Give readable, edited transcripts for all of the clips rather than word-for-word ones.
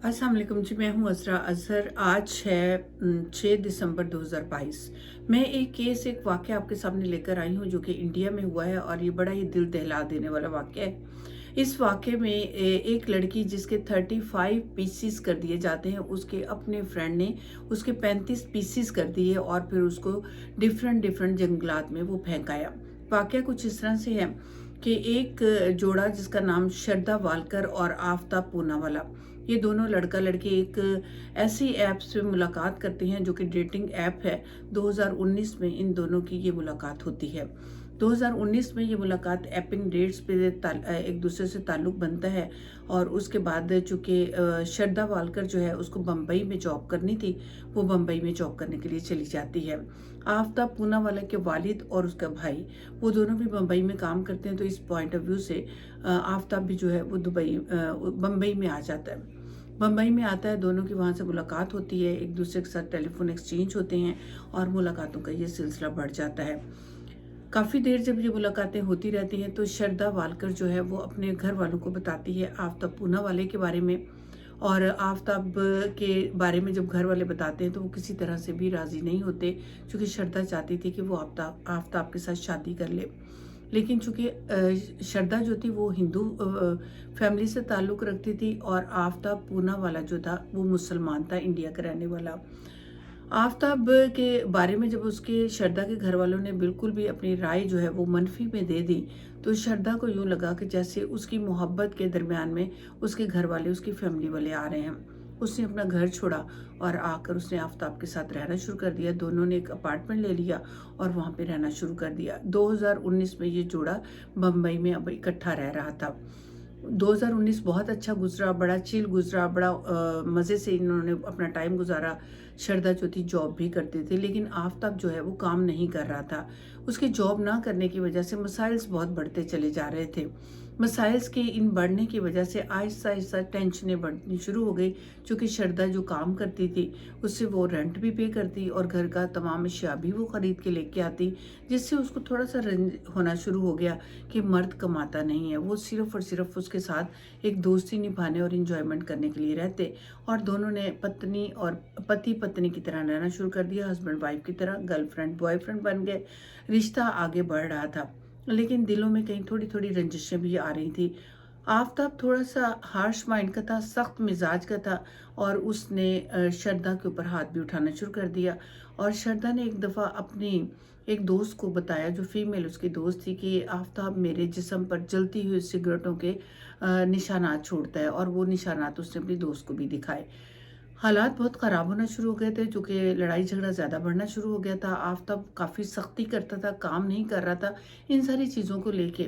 अस्सलाम वालेकुम जी। मैं हूँ असरा अजहर। आज है 6 दिसंबर 2022। मैं एक वाक़या आपके सामने लेकर आई हूँ जो कि इंडिया में हुआ है और ये बड़ा ही दिल दहला देने वाला वाक़या है। इस वाक़ये में एक लड़की जिसके 35 पीसेस कर दिए जाते हैं, उसके अपने फ्रेंड ने उसके 35 पीसेस कर दिए और फिर उसको डिफरेंट डिफरेंट जंगलात में वो फेंकाया। वाक़या कुछ इस तरह से है कि एक जोड़ा जिसका नाम श्रद्धा वालकर और आफताब पूनावाला, ये दोनों लड़का लड़की एक ऐसी ऐप से मुलाकात करते हैं जो कि डेटिंग ऐप है। 2019 में इन दोनों की ये मुलाकात होती है। 2019 में ये मुलाकात एपिंग डेट्स पे एक दूसरे से ताल्लुक़ बनता है और उसके बाद चूँकि श्रद्धा वालकर जो है उसको बम्बई में जॉब करनी थी, वो बम्बई में जॉब करने के लिए चली जाती है। आफताब पूनावाला के वालिद और उसका भाई, वो दोनों भी बम्बई में काम करते हैं, तो इस पॉइंट ऑफ व्यू से आफताब भी जो है वो बम्बई में आ जाता है। बम्बई में आता है, दोनों की वहाँ से मुलाकात होती है, एक दूसरे के साथ टेलीफोन एक्सचेंज होते हैं और मुलाकातों का ये सिलसिला बढ़ जाता है। काफ़ी देर जब ये मुलाकातें होती रहती हैं तो श्रद्धा वालकर जो है वो अपने घर वालों को बताती है आफताब पूनावाले के बारे में। और आफताब के बारे में जब घर वाले बताते हैं तो वो किसी तरह से भी राज़ी नहीं होते, क्योंकि श्रद्धा चाहती थी कि वो आफताब के साथ शादी कर ले। लेकिन चूँकि श्रद्धा जो थी वो हिंदू फैमिली से ताल्लुक़ रखती थी और आफताब पूनावाला जो था वो मुसलमान था, इंडिया का रहने वाला। आफताब के बारे में जब उसके श्रद्धा के घर वालों ने बिल्कुल भी अपनी राय जो है वो मनफी में दे दी, तो श्रद्धा को यूँ लगा कि जैसे उसकी मोहब्बत के दरमियान में उसके घर वाले, उसकी फैमिली वाले आ रहे हैं। उसने अपना घर छोड़ा और आकर उसने आफताब के साथ रहना शुरू कर दिया। दोनों ने एक अपार्टमेंट ले लिया और वहाँ पे रहना शुरू कर दिया। 2019 में ये जोड़ा बम्बई में अब इकट्ठा रह रहा था। 2019 बहुत अच्छा गुजरा, बड़ा चिल गुजरा, बड़ा मज़े से इन्होंने अपना टाइम गुजारा। श्रद्धा जो थी जॉब भी करती थी, लेकिन आफताब जो है वो काम नहीं कर रहा था। उसके जॉब ना करने की वजह से मसाइल्स बहुत बढ़ते चले जा रहे थे। मसाइल्स के इन बढ़ने की वजह से आहिस्ता आहिस्ता टेंशनें बढ़नी शुरू हो गई, क्योंकि श्रद्धा जो काम करती थी उससे वो रेंट भी पे करती और घर का तमाम अशिया भी वो ख़रीद के लेके आती, जिससे उसको थोड़ा सा रंज होना शुरू हो गया कि मर्द कमाता नहीं है, वो सिर्फ़ और सिर्फ उसके साथ एक दोस्ती निभाने और इन्जॉयमेंट करने के लिए रहते। और दोनों ने पत्नी और पति पत्नी की तरह रहना शुरू कर दिया, हस्बैंड वाइफ की तरह, गर्लफ्रेंड बॉयफ्रेंड बन गए। रिश्ता आगे बढ़ रहा था, लेकिन दिलों में कहीं थोड़ी थोड़ी रंजिशें भी आ रही थी। आफताब थोड़ा सा हार्श माइंड का था, सख्त मिजाज का था और उसने श्रद्धा के ऊपर हाथ भी उठाना शुरू कर दिया। और श्रद्धा ने एक दफ़ा अपनी एक दोस्त को बताया, जो फीमेल उसकी दोस्त थी, कि आफताब मेरे जिस्म पर जलती हुई सिगरेटों के निशानात छोड़ता है, और वो निशानात उसने अपनी दोस्त को भी दिखाए। हालात बहुत ख़राब होना शुरू हो गए थे, चूँकि लड़ाई झगड़ा ज़्यादा बढ़ना शुरू हो गया था। आफताब काफ़ी सख्ती करता था, काम नहीं कर रहा था। इन सारी चीज़ों को लेके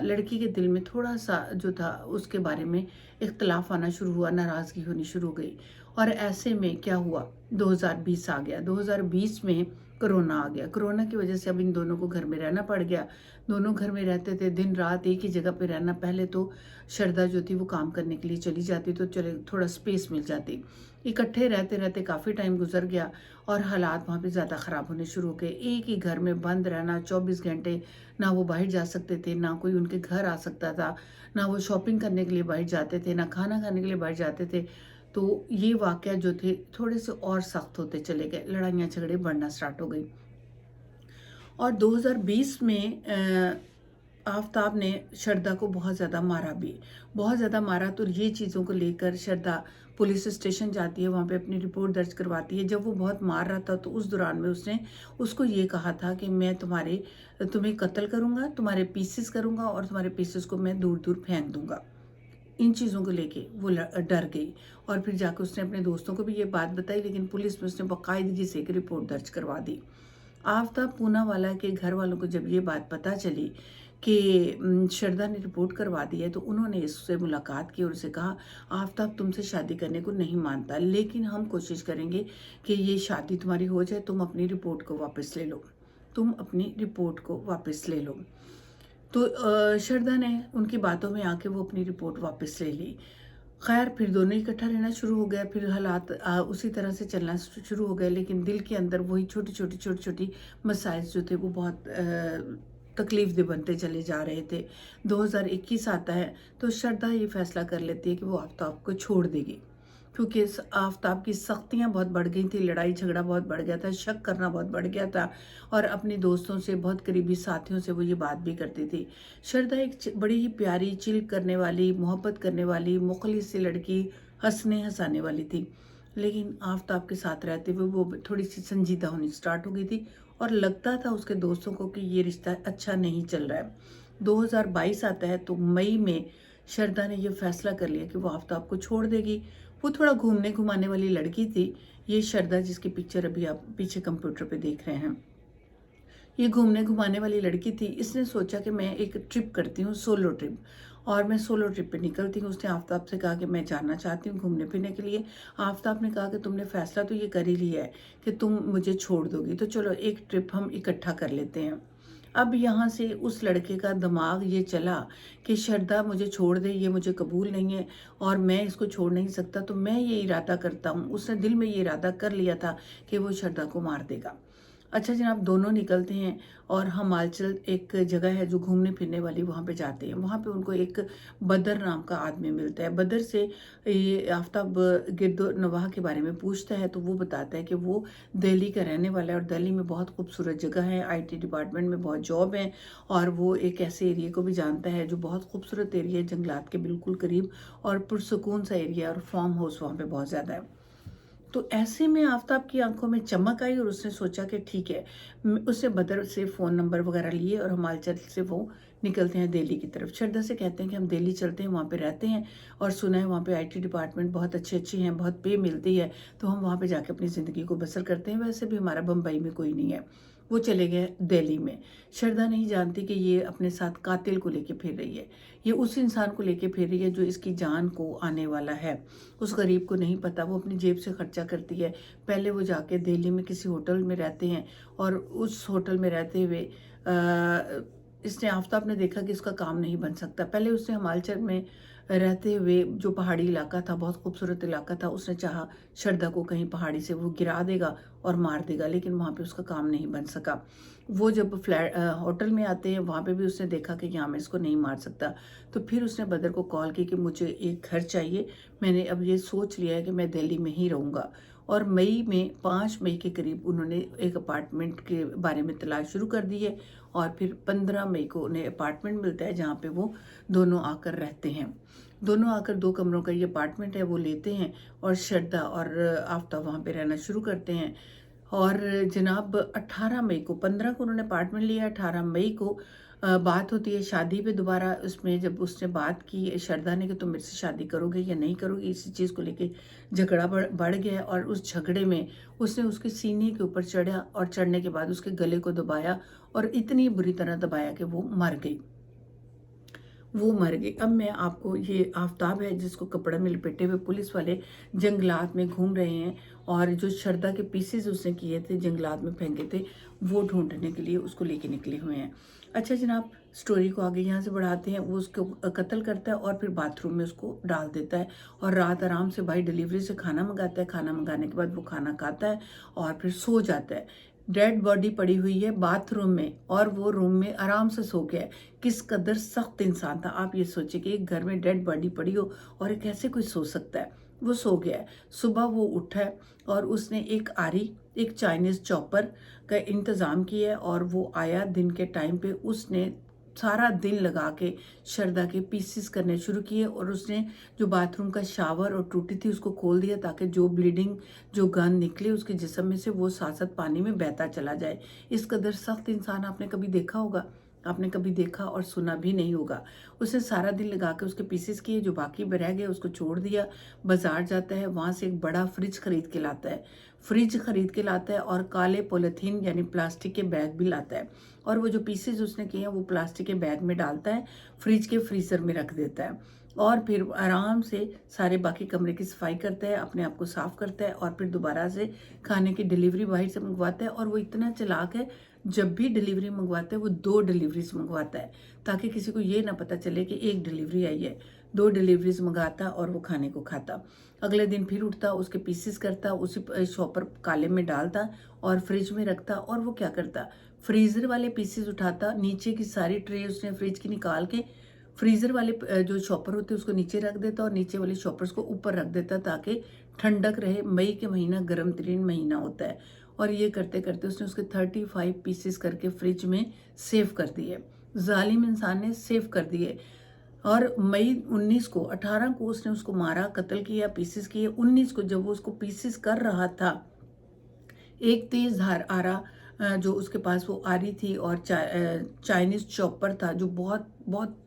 लड़की के दिल में थोड़ा-सा जो था उसके बारे में इख्तिलाफ़ आना शुरू हुआ, नाराज़गी होनी शुरू हो गई। और ऐसे में क्या हुआ, 2020 आ गया। 2020 में कोरोना आ गया। कोरोना की वजह से अब इन दोनों को घर में रहना पड़ गया। दोनों घर में रहते थे, दिन रात एक ही जगह पे रहना। पहले तो श्रद्धा जो थी वो काम करने के लिए चली जाती, तो चले थोड़ा स्पेस मिल जाती। इकट्ठे रहते रहते काफ़ी टाइम गुजर गया और हालात वहाँ पे ज़्यादा ख़राब होने शुरू हो गए। एक ही घर में बंद रहना 24 घंटे, ना वो बाहर जा सकते थे, ना कोई उनके घर आ सकता था, ना वो शॉपिंग करने के लिए बाहर जाते थे, ना खाना खाने के लिए बाहर जाते थे। तो ये वाक़या जो थे थोड़े से और सख्त होते चले गए, लड़ाइयाँ झगड़े बढ़ना स्टार्ट हो गई। और 2020 में आफ़ताब ने श्रद्धा को बहुत ज़्यादा मारा भी, बहुत ज़्यादा मारा। तो ये चीज़ों को लेकर श्रद्धा पुलिस स्टेशन जाती है, वहाँ पे अपनी रिपोर्ट दर्ज करवाती है। जब वो बहुत मार रहा था तो उस दौरान में उसने उसको ये कहा था कि मैं तुम्हें कत्ल करूँगा, तुम्हारे पीसेस करूँगा और तुम्हारे पीसेस को मैं दूर-दूर फेंक दूँगा। इन चीज़ों को लेके वो डर गई और फिर जाकर उसने अपने दोस्तों को भी ये बात बताई, लेकिन पुलिस में उसने बाकायदगी से एक रिपोर्ट दर्ज करवा दी। आफताब पूनावाला के घर वालों को जब ये बात पता चली कि श्रद्धा ने रिपोर्ट करवा दी है, तो उन्होंने इससे मुलाकात की और उसे कहा, आफताब तुमसे शादी करने को नहीं मानता, लेकिन हम कोशिश करेंगे कि ये शादी तुम्हारी हो जाए, तुम अपनी रिपोर्ट को वापस ले लो, तुम अपनी रिपोर्ट को वापस ले लो। तो श्रद्धा ने उनकी बातों में आके वो अपनी रिपोर्ट वापस ले ली। खैर फिर दोनों इकट्ठा रहना शुरू हो गया, फिर हालात उसी तरह से चलना शुरू हो गए, लेकिन दिल के अंदर वही छोटी छोटी मसाइल जो थे वो बहुत तकलीफ दे बनते चले जा रहे थे। 2021 आता है तो श्रद्धा ये फैसला कर लेती है कि वो आफ्ताब को छोड़ देगी, क्योंकि आफ्ताब की सख्तियाँ बहुत बढ़ गई थी, लड़ाई झगड़ा बहुत बढ़ गया था, शक करना बहुत बढ़ गया था, और अपने दोस्तों से, बहुत करीबी साथियों से वो ये बात भी करती थी। श्रद्धा एक बड़ी ही प्यारी, चिल करने वाली, मोहब्बत करने वाली, मुखलिस सी लड़की, हंसने हंसाने वाली थी। लेकिन आफ्ताब के साथ रहते हुए वो थोड़ी सी संजीदा होनी स्टार्ट हो गई थी, और लगता था उसके दोस्तों को कि ये रिश्ता अच्छा नहीं चल रहा है। 2022 आता है तो मई में श्रद्धा ने यह फैसला कर लिया कि वो आफ्ताब को छोड़ देगी। वो थोड़ा घूमने घुमाने वाली लड़की थी। ये श्रद्धा जिसकी पिक्चर अभी आप पीछे कंप्यूटर पे देख रहे हैं, ये घूमने घुमाने वाली लड़की थी। इसने सोचा कि मैं एक ट्रिप करती हूँ, सोलो ट्रिप, और मैं सोलो ट्रिप पे निकलती हूँ। उसने आफ्ताब से कहा कि मैं जाना चाहती हूँ घूमने फिरने के लिए। आफ्ताब ने कहा कि तुमने फैसला तो ये कर ही लिया है कि तुम मुझे छोड़ दोगी, तो चलो एक ट्रिप हम इकट्ठा कर लेते हैं। अब यहाँ से उस लड़के का दिमाग ये चला कि श्रद्धा मुझे छोड़ दे, ये मुझे कबूल नहीं है और मैं इसको छोड़ नहीं सकता, तो मैं ये इरादा करता हूँ। उसने दिल में ये इरादा कर लिया था कि वो श्रद्धा को मार देगा। अच्छा जनाब, दोनों निकलते हैं और हिमाचल एक जगह है जो घूमने फिरने वाली, वहाँ पे जाते हैं। वहाँ पे उनको एक बदर नाम का आदमी मिलता है। बदर से ये आफ्ताब गिरदो नवाह के बारे में पूछता है, तो वो बताता है कि वो दिल्ली का रहने वाला है और दिल्ली में बहुत खूबसूरत जगह है, आईटी डिपार्टमेंट में बहुत जॉब है, और वो एक ऐसे एरिया को भी जानता है जो बहुत खूबसूरत एरिया है, जंगलात के बिल्कुल करीब, और पुरसकून सा एरिया, और फार्म हाउस वहाँ पर बहुत ज़्यादा है। तो ऐसे में आफ्ताब की आंखों में चमक आई और उसने सोचा कि ठीक है। उसने बदर से फ़ोन नंबर वगैरह लिए और हिमाचल से वो निकलते हैं दिल्ली की तरफ। श्रद्धा से कहते हैं कि हम दिल्ली चलते हैं, वहाँ पे रहते हैं, और सुना है वहाँ पे आईटी डिपार्टमेंट बहुत अच्छे हैं, बहुत पे मिलती है, तो हम वहाँ पे जाके अपनी ज़िंदगी को बसर करते हैं। वैसे भी हमारा बम्बई में कोई नहीं है। वो चले गए दिल्ली में। श्रद्धा नहीं जानती कि ये अपने साथ कातिल को लेके फिर रही है। ये उस इंसान को लेके फिर रही है जो इसकी जान को आने वाला है। उस गरीब को नहीं पता, वो अपनी जेब से खर्चा करती है। पहले वो जाके दिल्ली में किसी होटल में रहते हैं, और उस होटल में रहते हुए इसने आफ्ताब ने देखा कि इसका काम नहीं बन सकता। पहले उसने हिमाचल में रहते हुए, जो पहाड़ी इलाका था, बहुत खूबसूरत इलाका था, उसने चाहा श्रद्धा को कहीं पहाड़ी से वो गिरा देगा और मार देगा, लेकिन वहाँ पे उसका काम नहीं बन सका। वो जब फ्लैट होटल में आते हैं, वहाँ पे भी उसने देखा कि यहाँ मैं इसको नहीं मार सकता। तो फिर उसने बदर को कॉल की कि मुझे एक घर चाहिए, मैंने अब ये सोच लिया है कि मैं दिल्ली में ही रहूँगा। और मई में 5 मई के करीब उन्होंने एक अपार्टमेंट के बारे में तलाश शुरू कर दी है, और फिर 15 मई को उन्हें अपार्टमेंट मिलता है जहाँ पे वो दोनों आकर रहते हैं। दोनों आकर 2 कमरों का ये अपार्टमेंट है वो लेते हैं, और श्रद्धा और आफ्ताब वहाँ पे रहना शुरू करते हैं। और जनाब 18 मई को, 15 को उन्होंने अपार्टमेंट लिया, 18 मई को बात होती है शादी पे दोबारा। उसमें जब उसने बात की श्रद्धा ने कि तुम मेरे से शादी करोगे या नहीं करोगे, इसी चीज़ को लेके झगड़ा बढ़ गया, और उस झगड़े में उसने उसके सीने के ऊपर चढ़ा, और चढ़ने के बाद उसके गले को दबाया, और इतनी बुरी तरह दबाया कि वो मर गई। अब मैं आपको, ये आफ्ताब है जिसको कपड़े में लपेटे हुए पुलिस वाले जंगलात में घूम रहे हैं, और जो श्रद्धा के पीसेस उसने किए थे, जंगलात में फेंके थे, वो ढूंढने के लिए उसको लेके निकले हुए हैं। अच्छा जनाब, स्टोरी को आगे यहाँ से बढ़ाते हैं। वो उसको कत्ल करता है और फिर बाथरूम में उसको डाल देता है, और रात आराम से भाई डिलीवरी से खाना मंगाता है। खाना मंगाने के बाद वो खाना खाता है और फिर सो जाता है। डेड बॉडी पड़ी हुई है बाथरूम में, और वो रूम में आराम से सो गया है। किस कदर सख्त इंसान था। आप ये सोचिए कि एक घर में डेड बॉडी पड़ी हो और एक ऐसे कोई सो सकता है। वो सो गया है। सुबह वो उठा है और उसने एक आरी, एक चाइनीज चॉपर का इंतज़ाम किया है, और वो आया दिन के टाइम पे। उसने सारा दिन लगा के श्रद्धा के पीसेस करने शुरू किए, और उसने जो बाथरूम का शावर और टूटी थी उसको खोल दिया, ताकि जो ब्लीडिंग, जो गंद निकले उसके जिस्म में से, वो साथ साथ पानी में बहता चला जाए। इस कदर सख्त इंसान आपने कभी देखा होगा? आपने कभी देखा और सुना भी नहीं होगा। उसने सारा दिन लगा के उसके पीसेस किए, जो बाकी रह गए उसको छोड़ दिया। बाजार जाता है, वहाँ से एक बड़ा फ्रिज खरीद के लाता है। और काले पॉलीथीन यानी प्लास्टिक के बैग भी लाता है, और वो जो पीसेस उसने किए हैं वो प्लास्टिक के बैग में डालता है, फ्रिज के फ्रीजर में रख देता है, और फिर आराम से सारे बाकी कमरे की सफाई करता है, अपने आप को साफ करता है, और फिर दोबारा से खाने की डिलीवरी बाहर से मंगवाता है। और वो इतना चालाक है, जब भी डिलीवरी मंगवाता है वो 2 डिलीवरीज मंगवाता है, ताकि किसी को ये ना पता चले कि एक डिलीवरी आई है। 2 डिलीवरीज मंगाता और वो खाने को खाता। अगले दिन फिर उठता, उसके पीसेस करता, उसी शॉपर काले में डालता और फ्रिज में रखता, और वो क्या करता, फ्रीज़र वाले पीसेस उठाता, नीचे की सारी ट्रे उसने फ्रिज की निकाल के फ्रीज़र वाले जो चॉपर होते हैं उसको नीचे रख देता और नीचे वाले चॉपर्स को ऊपर रख देता ताकि ठंडक रहे। मई के महीना गर्म तरीन महीना होता है और ये करते करते उसने उसके 35 पीसेस करके फ्रिज में सेव कर दिए। जालिम इंसान ने सेव कर दिए और मई 19 को 18 को उसने उसको मारा, कत्ल किया, पीसेस किए। 19 को जब वो उसको पीसेस कर रहा था, एक तेज धार आरा जो उसके पास वो आ रही थी और चाइनीज चॉपर था जो बहुत बहुत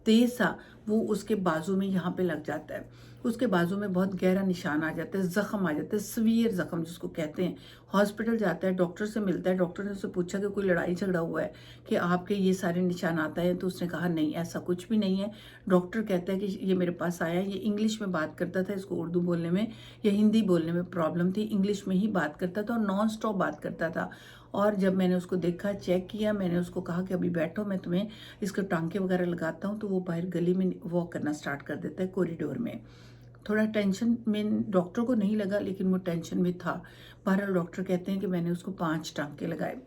तेज था, वो उसके बाजू में यहाँ पे लग जाता है। उसके बाजू में बहुत गहरा निशान आ जाता है, जख्म आ जाता है, सीवियर जख्म जिसको कहते हैं। हॉस्पिटल जाता है, डॉक्टर से मिलता है, डॉक्टर ने उससे पूछा कि कोई लड़ाई झगड़ा हुआ है कि आपके ये सारे निशान आता है, तो उसने कहा नहीं, ऐसा कुछ भी नहीं है। डॉक्टर कहता है कि ये मेरे पास आया, ये इंग्लिश में बात करता था, इसको उर्दू बोलने में या हिंदी बोलने में प्रॉब्लम थी, इंग्लिश में ही बात करता था और नॉन स्टॉप बात करता था। और जब मैंने उसको देखा, चेक किया, मैंने उसको कहा कि अभी बैठो, मैं तुम्हें इसके टांके वगैरह लगाता हूँ, तो वो बाहर गली में वॉक करना स्टार्ट कर देता है, कॉरिडोर में। थोड़ा टेंशन में डॉक्टर को नहीं लगा, लेकिन वो टेंशन में था। बहरहाल डॉक्टर कहते हैं कि मैंने उसको 5 टांके लगाए।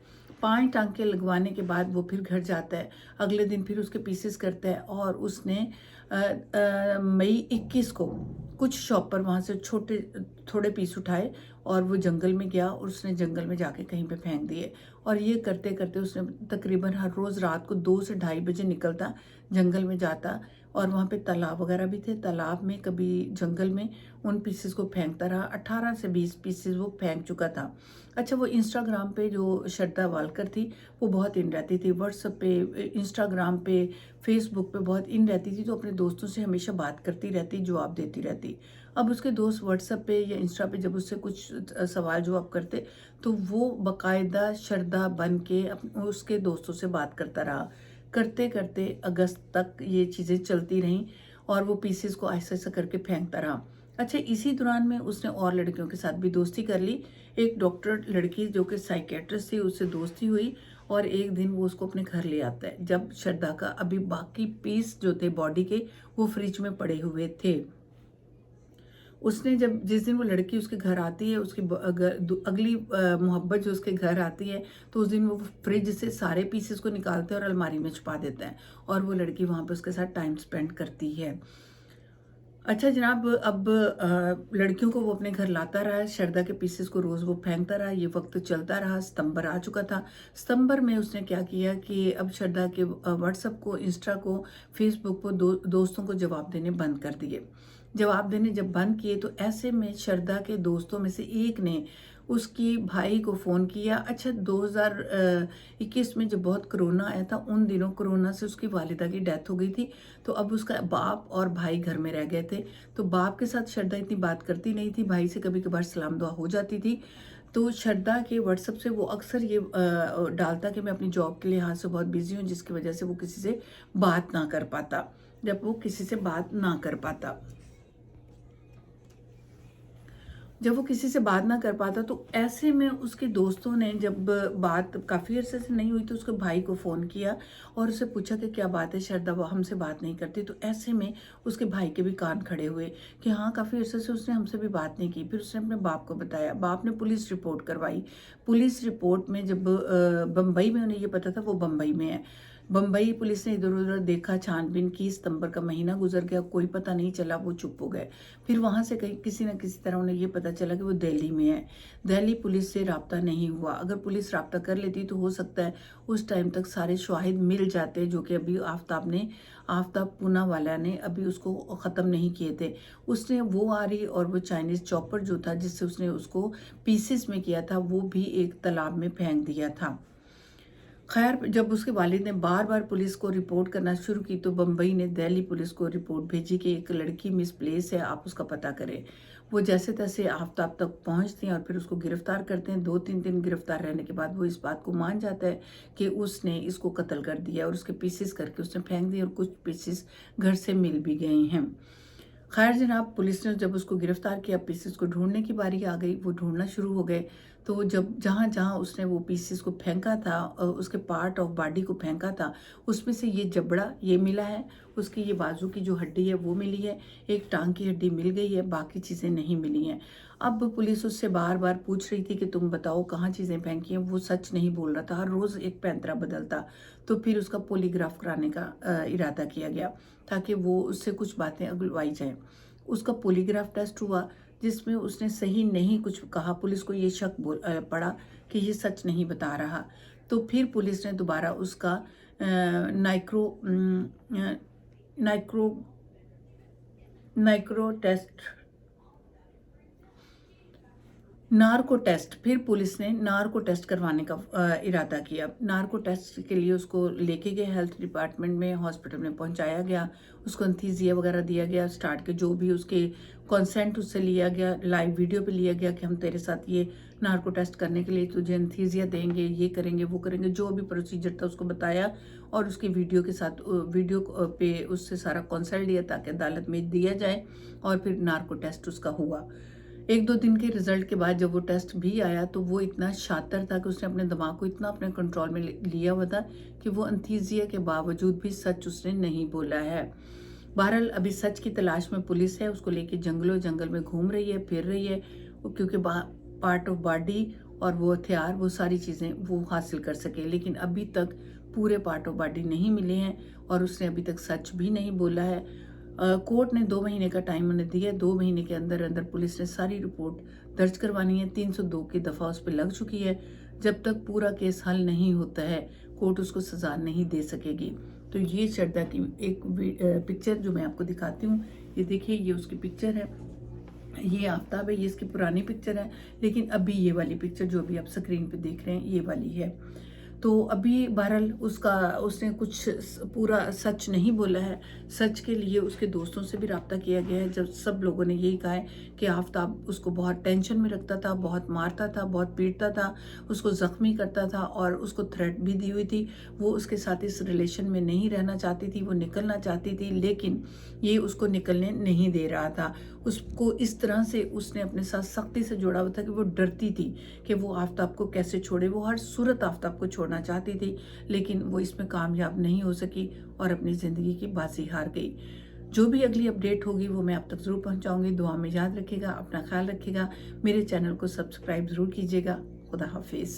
5 टांके लगवाने के बाद वो फिर घर जाता है। अगले दिन फिर उसके पीसेस करता है और उसने मई 21 को कुछ शॉपर वहाँ से छोटे थोड़े पीस उठाए और वो जंगल में गया और उसने जंगल में जाके कहीं पे फेंक दिए। और ये करते करते उसने तकरीबन हर रोज़ रात को 2 से ढाई बजे निकलता, जंगल में जाता और वहाँ पे तालाब वगैरह भी थे, तालाब में कभी जंगल में उन पीसेस को फेंकता रहा। 18 से 20 पीसेस वो फेंक चुका था। अच्छा, वो इंस्टाग्राम पे जो श्रद्धा वालकर थी वो बहुत इन रहती थी, व्हाट्सएप पे, इंस्टाग्राम पे, फेसबुक पे बहुत इन रहती थी, तो अपने दोस्तों से हमेशा बात करती रहती, जवाब देती रहती। अब उसके दोस्त व्हाट्सएप पे या इंस्टा पे जब उससे कुछ सवाल जवाब करते तो वो बाकायदा श्रद्धा बन के उसके दोस्तों से बात करता रहा। करते करते अगस्त तक ये चीज़ें चलती रहीं और वो पीसेस को ऐसा ऐसा करके फेंकता रहा। अच्छा, इसी दौरान में उसने और लड़कियों के साथ भी दोस्ती कर ली। एक डॉक्टर लड़की जो कि साइकेट्रिस्ट थी, उससे दोस्ती हुई और एक दिन वो उसको अपने घर ले आता है, जब श्रद्धा का अभी बाकी पीस जो थे बॉडी के वो फ्रिज में पड़े हुए थे। उसने जब जिस दिन वो लड़की उसके घर आती है, उसकी अगली मोहब्बत जो उसके घर आती है, तो उस दिन वो फ्रिज से सारे पीसेस को निकालते हैं और अलमारी में छुपा देता है और वो लड़की वहाँ पे उसके साथ टाइम स्पेंड करती है। अच्छा जनाब, अब लड़कियों को वो अपने घर लाता रहा, श्रद्धा के पीसेस को रोज़ वो फेंकता रहा, ये वक्त चलता रहा। सितंबर आ चुका था। सितंबर में उसने क्या किया कि अब श्रद्धा के व्हाट्सएप को, इंस्टा को, फेसबुक को दोस्तों को जवाब देने बंद कर दिए। जवाब देने जब बंद किए तो ऐसे में श्रद्धा के दोस्तों में से एक ने उसकी भाई को फ़ोन किया। अच्छा, 2021 में जब बहुत कोरोना आया था, उन दिनों कोरोना से उसकी वालिदा की डेथ हो गई थी, तो अब उसका बाप और भाई घर में रह गए थे। तो बाप के साथ श्रद्धा इतनी बात करती नहीं थी, भाई से कभी कभार सलाम दुआ हो जाती थी। तो श्रद्धा के व्हाट्सएप से वो अक्सर ये डालता कि मैं अपनी जॉब के लिहाज से बहुत बिजी हूँ, जिसकी वजह से वो किसी से बात ना कर पाता, जब वो किसी से बात ना कर पाता जब वो किसी से बात ना कर पाता तो ऐसे में उसके दोस्तों ने, जब बात काफ़ी अरसे से नहीं हुई, तो उसके भाई को फ़ोन किया और उससे पूछा कि क्या बात है, श्रद्धा वो हमसे बात नहीं करती। तो ऐसे में उसके भाई के भी कान खड़े हुए कि हाँ, काफ़ी अरसे से उसने हमसे भी बात नहीं की। फिर उसने अपने बाप को बताया, बाप ने पुलिस रिपोर्ट करवाई। पुलिस रिपोर्ट में जब बम्बई में उन्हें ये पता था वो बम्बई में है, बम्बई पुलिस ने इधर उधर देखा, छानबीन की, सितंबर का महीना गुजर गया, कोई पता नहीं चला, वो चुप हो गए। फिर वहाँ से कहीं किसी न किसी तरह उन्हें ये पता चला कि वो दिल्ली में है। दिल्ली पुलिस से राब्ता नहीं हुआ। अगर पुलिस राब्ता कर लेती तो हो सकता है उस टाइम तक सारे शवाहिद मिल जाते, जो कि अभी आफ्ताब पूना वाला ने अभी उसको ख़त्म नहीं किए थे। उसने वो आरी और वो चाइनीज़ चॉपर जो था जिससे उसने उसको पीसेस में किया था, वो भी एक तालाब में फेंक दिया था। खैर, जब उसके वालिद ने बार बार पुलिस को रिपोर्ट करना शुरू की तो बम्बई ने दिल्ली पुलिस को रिपोर्ट भेजी कि एक लड़की मिसप्लेस है, आप उसका पता करें। वो जैसे तैसे आफ्ताब तक पहुंचते हैं और फिर उसको गिरफ्तार करते हैं। 2-3 दिन गिरफ्तार रहने के बाद वो इस बात को मान जाता है कि उसने इसको कत्ल कर दिया और उसके पीसेस करके उसने फेंक दिए और कुछ पीसेस घर से मिल भी गए हैं। खैर जनाब, पुलिस ने जब उसको गिरफ्तार किया, पीसेस को ढूंढने की बारी आ गई, वो ढूंढना शुरू हो गए। तो जब जहाँ-जहाँ उसने वो पीसेस को फेंका था, उसके पार्ट ऑफ बॉडी को फेंका था, उसमें से ये जबड़ा ये मिला है, उसकी ये बाजू की जो हड्डी है वो मिली है, एक टाँग की हड्डी मिल गई है, बाकी चीज़ें नहीं मिली हैं। अब पुलिस उससे बार-बार पूछ रही थी कि तुम बताओ कहाँ चीज़ें फेंकी हैं, वो सच नहीं बोल रहा था, हर रोज़ एक पैंतरा बदलता। तो फिर उसका पॉलीग्राफ कराने का इरादा किया गया, ताकि वो उससे कुछ बातें अगलवाई जाएँ। उसका पॉलीग्राफ टेस्ट हुआ, जिसमें उसने सही नहीं कुछ कहा। पुलिस को ये शक पड़ा कि ये सच नहीं बता रहा। तो फिर पुलिस ने दोबारा उसका नाइक्रो नाइक्रो नाइक्रो टेस्ट नार्को टेस्ट फिर पुलिस ने नार्को टेस्ट करवाने का इरादा किया। नार्को टेस्ट के लिए उसको लेके गए हेल्थ डिपार्टमेंट में, हॉस्पिटल में पहुंचाया गया, उसको एनेस्थीसिया वगैरह दिया गया। स्टार्ट के जो भी उसके कंसेंट उससे लिया गया, लाइव वीडियो पे लिया गया कि हम तेरे साथ ये नार्को टेस्ट करने के लिए तुझे एनेस्थीसिया देंगे, ये करेंगे, वो करेंगे, जो भी प्रोसीजर था उसको बताया और उसकी वीडियो के साथ वीडियो पे उससे सारा कंसल्ट लिया ताकि अदालत में दिया जाए और फिर नार्को टेस्ट उसका हुआ। 1-2 दिन के रिजल्ट के बाद जब वो टेस्ट भी आया तो वो इतना शातिर था कि उसने अपने दिमाग को इतना अपने कंट्रोल में लिया हुआ था कि वो एनेस्थीसिया के बावजूद भी सच उसने नहीं बोला है। बहरहाल अभी सच की तलाश में पुलिस है, उसको लेके जंगल में घूम रही है, फिर रही है, क्योंकि पार्ट ऑफ बॉडी और वो हथियार, वो सारी चीज़ें वो हासिल कर सके, लेकिन अभी तक पूरे पार्ट ऑफ बॉडी नहीं मिले हैं और उसने अभी तक सच भी नहीं बोला है। कोर्ट ने 2 महीने का टाइम उन्हें दिया। 2 महीने के अंदर अंदर पुलिस ने सारी रिपोर्ट दर्ज करवानी है। 302 की दफ़ा उस पर लग चुकी है। जब तक पूरा केस हल नहीं होता है, कोर्ट उसको सज़ा नहीं दे सकेगी। तो ये श्रद्धा की एक पिक्चर जो मैं आपको दिखाती हूँ, ये देखिए, ये उसकी पिक्चर है, ये आफ्ताब है, ये इसकी पुरानी पिक्चर है, लेकिन अभी ये वाली पिक्चर जो अभी आप स्क्रीन पे देख रहे हैं ये वाली है। तो अभी बहरहाल उसने कुछ पूरा सच नहीं बोला है। सच के लिए उसके दोस्तों से भी रब्ता किया गया है, जब सब लोगों ने यही कहा है कि आफ्ताब उसको बहुत टेंशन में रखता था, बहुत मारता था, बहुत पीटता था, उसको ज़ख्मी करता था और उसको थ्रेट भी दी हुई थी। वो उसके साथ इस रिलेशन में नहीं रहना चाहती थी, वो निकलना चाहती थी, लेकिन ये उसको निकलने नहीं दे रहा था। उसको इस तरह से उसने अपने साथ सख्ती से जोड़ा हुआ था कि वो डरती थी कि वो आफ्ताब को कैसे छोड़े। वो हर सूरत आफ्ताब को छोड़ना चाहती थी, लेकिन वो इसमें कामयाब नहीं हो सकी और अपनी ज़िंदगी की बाजी हार गई। जो भी अगली अपडेट होगी वो मैं आप तक ज़रूर पहुंचाऊंगी। दुआ में याद रखिएगा, अपना ख्याल रखिएगा, मेरे चैनल को सब्सक्राइब ज़रूर कीजिएगा। खुदा हाफिज़।